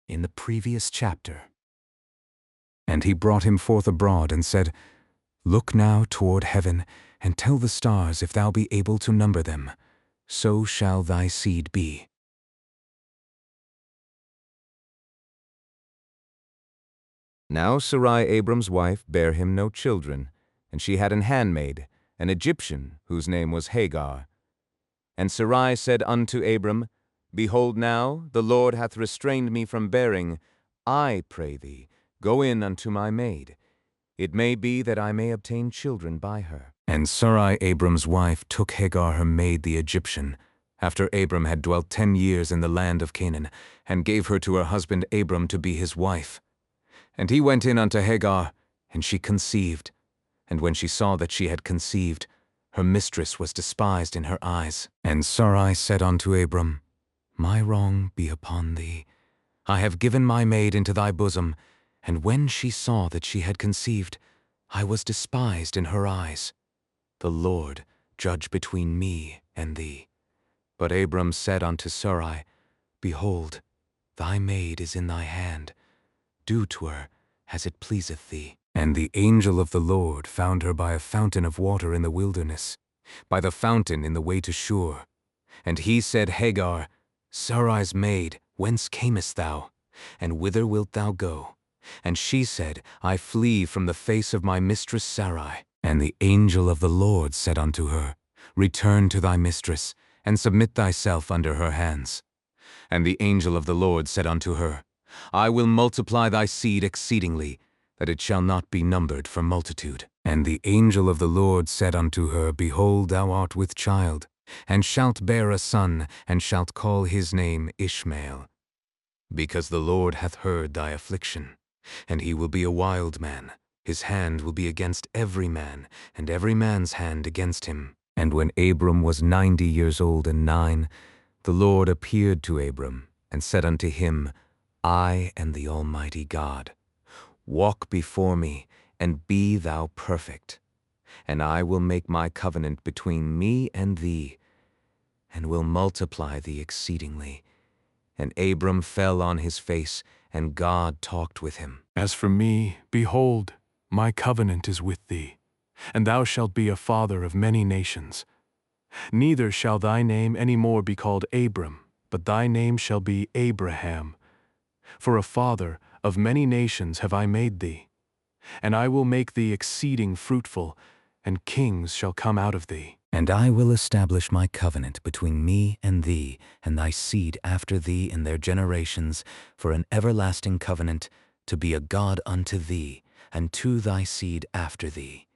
in the previous chapter. And he brought him forth abroad and said, Look now toward heaven, and tell the stars if thou be able to number them. So shall thy seed be. Now Sarai Abram's wife bare him no children, and she had an handmaid, an Egyptian, whose name was Hagar. And Sarai said unto Abram, Behold now, the Lord hath restrained me from bearing. I pray thee, go in unto my maid. It may be that I may obtain children by her. And Sarai Abram's wife took Hagar her maid the Egyptian, after Abram had dwelt 10 years in the land of Canaan, and gave her to her husband Abram to be his wife. And he went in unto Hagar, and she conceived. And when she saw that she had conceived, her mistress was despised in her eyes. And Sarai said unto Abram, My wrong be upon thee. I have given my maid into thy bosom. And when she saw that she had conceived, I was despised in her eyes. The Lord judge between me and thee. But Abram said unto Sarai, Behold, thy maid is in thy hand. Do to her as it pleaseth thee. And the angel of the Lord found her by a fountain of water in the wilderness, by the fountain in the way to Shur. And he said, Hagar, Sarai's maid, whence camest thou? And whither wilt thou go? And she said, I flee from the face of my mistress Sarai. And the angel of the Lord said unto her, Return to thy mistress, and submit thyself under her hands. And the angel of the Lord said unto her, I will multiply thy seed exceedingly, that it shall not be numbered for multitude. And the angel of the Lord said unto her, Behold, thou art with child, and shalt bear a son, and shalt call his name Ishmael. Because the Lord hath heard thy affliction, and he will be a wild man. His hand will be against every man, and every man's hand against him. And when Abram was 90 years old and 9, the Lord appeared to Abram, and said unto him, I am the Almighty God. Walk before me, and be thou perfect. And I will make my covenant between me and thee, and will multiply thee exceedingly. And Abram fell on his face, and God talked with him. As for me, behold, my covenant is with thee, and thou shalt be a father of many nations. Neither shall thy name any more be called Abram, but thy name shall be Abraham. For a father of many nations have I made thee. And I will make thee exceeding fruitful, and kings shall come out of thee. And I will establish my covenant between me and thee, and thy seed after thee in their generations, for an everlasting covenant, to be a God unto thee, and to thy seed after thee.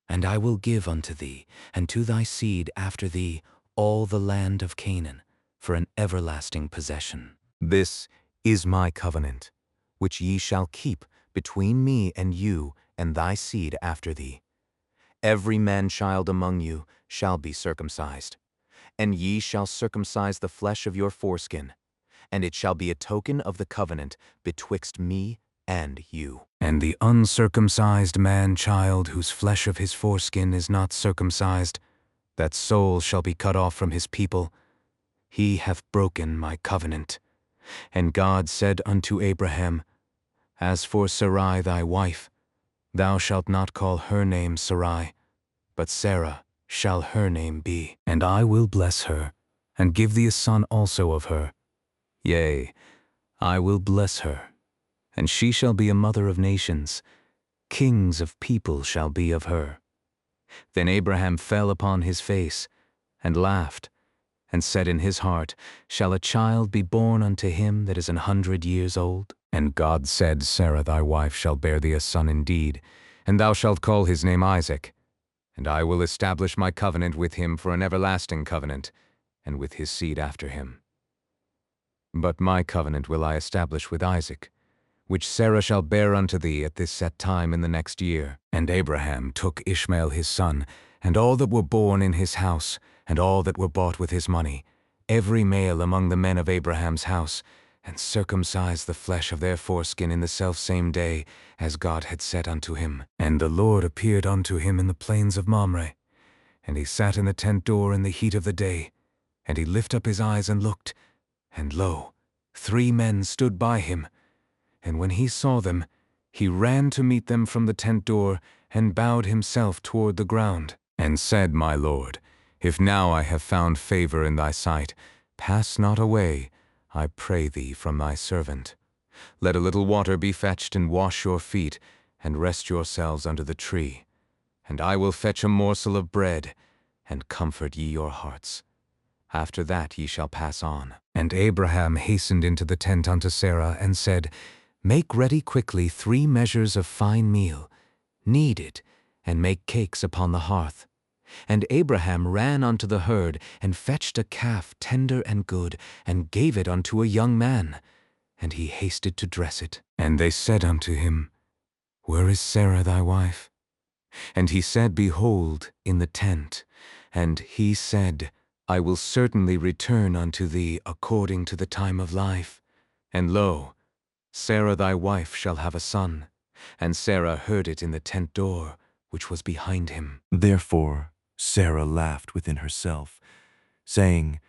And I will give unto thee, and to thy seed after thee, all the land of Canaan, for an everlasting possession. This is my covenant, which ye shall keep between me and you and thy seed after thee. Every man-child among you shall be circumcised, and ye shall circumcise the flesh of your foreskin, and it shall be a token of the covenant betwixt me and you. And the uncircumcised man-child whose flesh of his foreskin is not circumcised, that soul shall be cut off from his people. He hath broken my covenant. And God said unto Abraham, As for Sarai thy wife, thou shalt not call her name Sarai, but Sarah shall her name be. And I will bless her, and give thee a son also of her. Yea, I will bless her, and she shall be a mother of nations. Kings of people shall be of her. Then Abraham fell upon his face, and laughed, and said in his heart, Shall a child be born unto him that is 100 years old? And God said, Sarah thy wife shall bear thee a son indeed, and thou shalt call his name Isaac. And I will establish my covenant with him for an everlasting covenant, and with his seed after him. But my covenant will I establish with Isaac, which Sarah shall bear unto thee at this set time in the next year. And Abraham took Ishmael his son, and all that were born in his house, and all that were bought with his money, every male among the men of Abraham's house, and circumcised the flesh of their foreskin in the selfsame day, as God had said unto him. And the Lord appeared unto him in the plains of Mamre. And he sat in the tent door in the heat of the day. And he lift up his eyes and looked, and lo, 3 men stood by him, and when he saw them, he ran to meet them from the tent door and bowed himself toward the ground, and said, My Lord, if now I have found favor in thy sight, pass not away, I pray thee, from thy servant. Let a little water be fetched, and wash your feet, and rest yourselves under the tree. And I will fetch a morsel of bread, and comfort ye your hearts. After that ye shall pass on. And Abraham hastened into the tent unto Sarah, and said, Make ready quickly 3 measures of fine meal, knead it, and make cakes upon the hearth. And Abraham ran unto the herd, and fetched a calf tender and good, and gave it unto a young man. And he hasted to dress it. And they said unto him, Where is Sarah thy wife? And he said, Behold, in the tent. And he said, I will certainly return unto thee according to the time of life. And lo, Sarah thy wife shall have a son. And Sarah heard it in the tent door, which was behind him. Therefore Sarah laughed within herself, saying,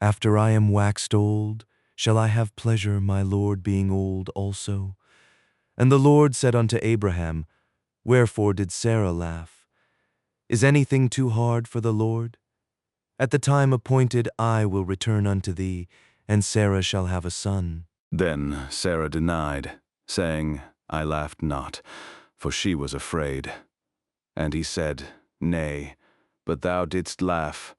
After I am waxed old, shall I have pleasure, my Lord being old also? And the Lord said unto Abraham, Wherefore did Sarah laugh? Is anything too hard for the Lord? At the time appointed I will return unto thee, and Sarah shall have a son. Then Sarah denied, saying, I laughed not, for she was afraid. And he said, Nay, but thou didst laugh.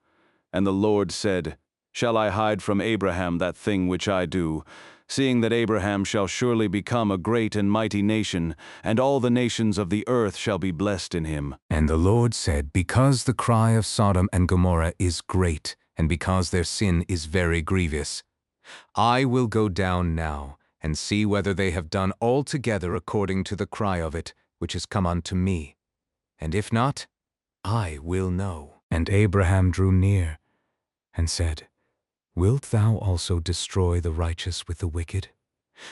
And the Lord said, Shall I hide from Abraham that thing which I do, seeing that Abraham shall surely become a great and mighty nation, and all the nations of the earth shall be blessed in him? And the Lord said, Because the cry of Sodom and Gomorrah is great, and because their sin is very grievous, I will go down now, and see whether they have done altogether according to the cry of it, which is come unto me. And if not, I will know. And Abraham drew near, and said, Wilt thou also destroy the righteous with the wicked?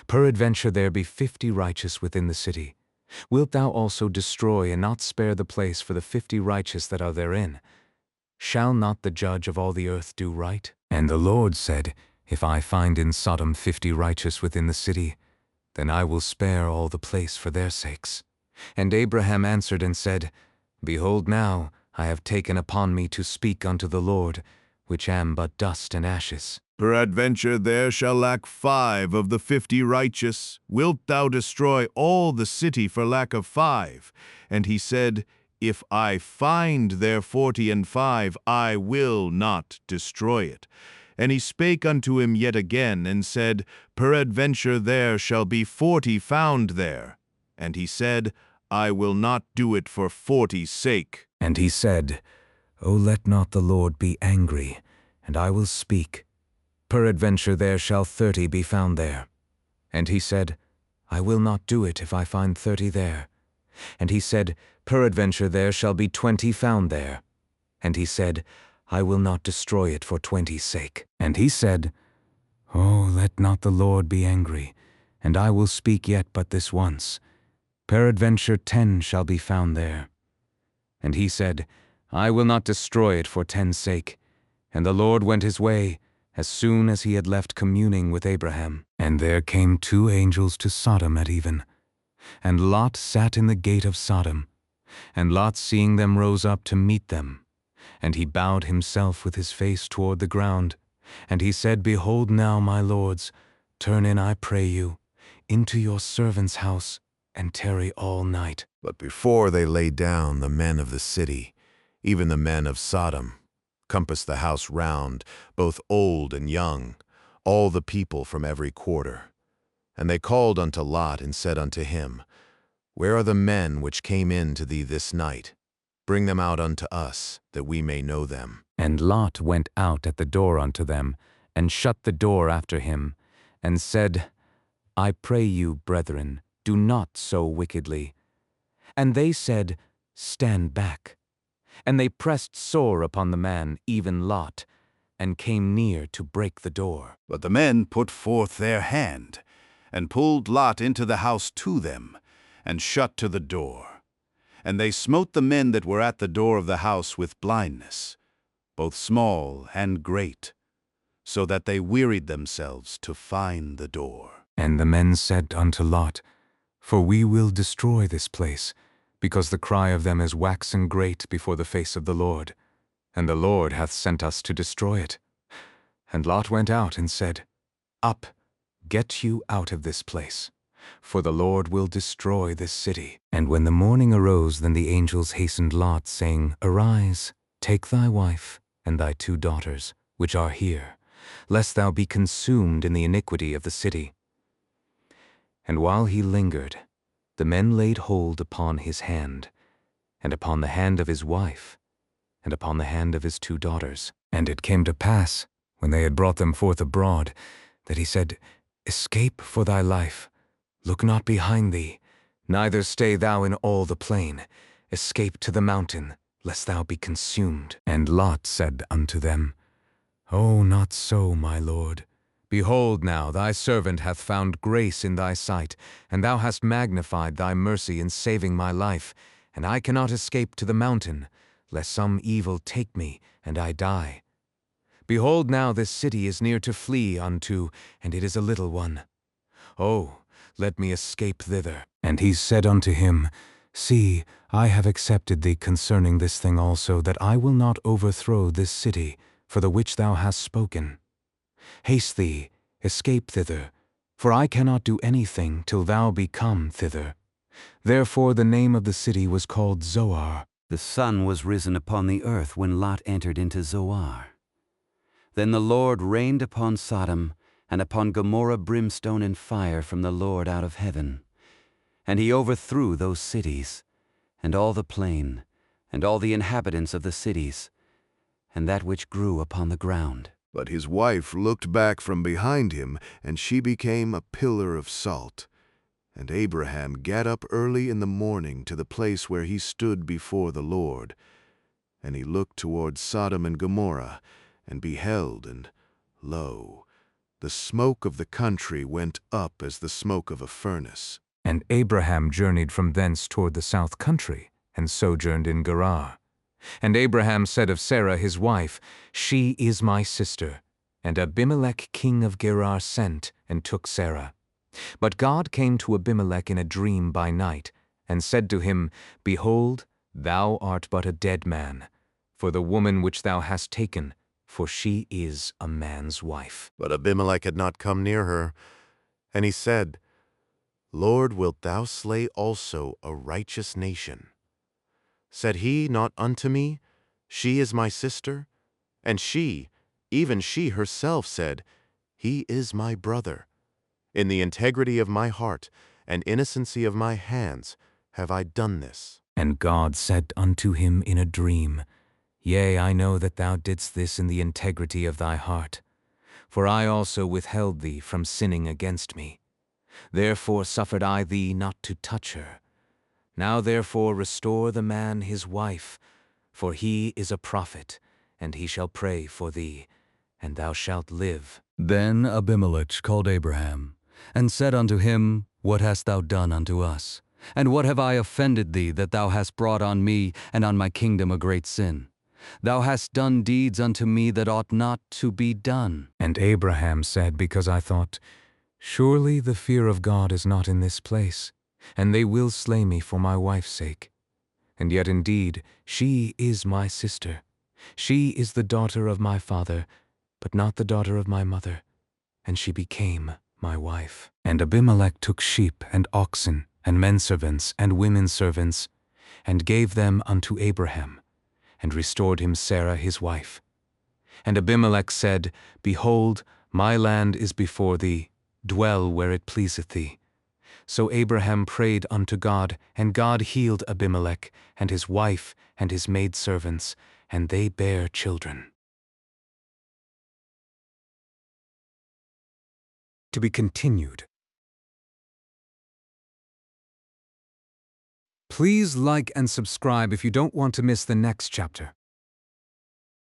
Peradventure there be 50 righteous within the city. Wilt thou also destroy and not spare the place for the 50 righteous that are therein? Shall not the judge of all the earth do right? And the Lord said, If I find in Sodom 50 righteous within the city, then I will spare all the place for their sakes. And Abraham answered and said, Behold now, I have taken upon me to speak unto the Lord, which am but dust and ashes. Peradventure there shall lack 5 of the 50 righteous. Wilt thou destroy all the city for lack of 5? And he said, If I find there 45, I will not destroy it. And he spake unto him yet again, and said, Peradventure there shall be 40 found there. And he said, I will not do it for 40's sake. And he said, O let not the Lord be angry, and I will speak. Peradventure there shall 30 be found there. And he said, I will not do it if I find 30 there. And he said, Peradventure there shall be 20 found there. And he said, I will not destroy it for 20's sake. And he said, Oh, let not the Lord be angry, and I will speak yet but this once. Peradventure 10 shall be found there. And he said, I will not destroy it for 10's sake. And the Lord went his way, as soon as he had left communing with Abraham. And there came 2 angels to Sodom at even. And Lot sat in the gate of Sodom. And Lot, seeing them, rose up to meet them. And he bowed himself with his face toward the ground. And he said, Behold now, my lords, turn in, I pray you, into your servant's house, and tarry all night. But before they lay down, the men of the city, even the men of Sodom, compassed the house round, both old and young, all the people from every quarter. And they called unto Lot, and said unto him, Where are the men which came in to thee this night? Bring them out unto us, that we may know them. And Lot went out at the door unto them, and shut the door after him, and said, I pray you, brethren, do not so wickedly. And they said, Stand back. And they pressed sore upon the man, even Lot, and came near to break the door. But the men put forth their hand, and pulled Lot into the house to them, and shut to the door. And they smote the men that were at the door of the house with blindness, both small and great. so that they wearied themselves to find the door. And the men said unto Lot, For we will destroy this place, because the cry of them is waxen great before the face of the Lord, and the Lord hath sent us to destroy it. And Lot went out and said, Up, get you out of this place, for the Lord will destroy this city. And when the morning arose, then the angels hastened Lot, saying, Arise, take thy wife and thy 2 daughters, which are here, lest thou be consumed in the iniquity of the city. And while he lingered, the men laid hold upon his hand, and upon the hand of his wife, and upon the hand of his 2 daughters. And it came to pass, when they had brought them forth abroad, that he said, Escape for thy life, look not behind thee, neither stay thou in all the plain. Escape to the mountain, lest thou be consumed. And Lot said unto them, O not so, my lord. Behold now, thy servant hath found grace in thy sight, and thou hast magnified thy mercy in saving my life, and I cannot escape to the mountain, lest some evil take me, and I die. Behold now, this city is near to flee unto, and it is a little one. Oh, let me escape thither. And he said unto him, See, I have accepted thee concerning this thing also, that I will not overthrow this city, for the which thou hast spoken. Haste thee, escape thither, for I cannot do anything till thou be come thither. Therefore the name of the city was called Zoar. The sun was risen upon the earth when Lot entered into Zoar. Then the Lord rained upon Sodom and upon Gomorrah brimstone and fire from the Lord out of heaven. And he overthrew those cities, and all the plain, and all the inhabitants of the cities, and that which grew upon the ground. But his wife looked back from behind him, and she became a pillar of salt. And Abraham gat up early in the morning to the place where he stood before the Lord. And he looked toward Sodom and Gomorrah, and beheld, and lo, the smoke of the country went up as the smoke of a furnace. And Abraham journeyed from thence toward the south country, and sojourned in Gerar. And Abraham said of Sarah his wife, She is my sister. And Abimelech king of Gerar sent, and took Sarah. But God came to Abimelech in a dream by night, and said to him, Behold, thou art but a dead man, for the woman which thou hast taken, for she is a man's wife. But Abimelech had not come near her. And he said, Lord, wilt thou slay also a righteous nation? Said he not unto me, She is my sister? And she, even she herself, said, He is my brother. In the integrity of my heart and innocency of my hands have I done this. And God said unto him in a dream, Yea, I know that thou didst this in the integrity of thy heart. For I also withheld thee from sinning against me. Therefore suffered I thee not to touch her. Now therefore restore the man his wife, for he is a prophet, and he shall pray for thee, and thou shalt live. Then Abimelech called Abraham, and said unto him, What hast thou done unto us? And what have I offended thee, that thou hast brought on me and on my kingdom a great sin? Thou hast done deeds unto me that ought not to be done. And Abraham said, Because I thought, Surely the fear of God is not in this place, and they will slay me for my wife's sake. And yet indeed she is my sister. She is the daughter of my father, but not the daughter of my mother, and she became my wife. And Abimelech took sheep and oxen, and menservants and women servants, and gave them unto Abraham, and restored him Sarah his wife. And Abimelech said, Behold, my land is before thee, dwell where it pleaseth thee. So Abraham prayed unto God, and God healed Abimelech, and his wife, and his maidservants, and they bare children. To be continued. Please like and subscribe if you don't want to miss the next chapter.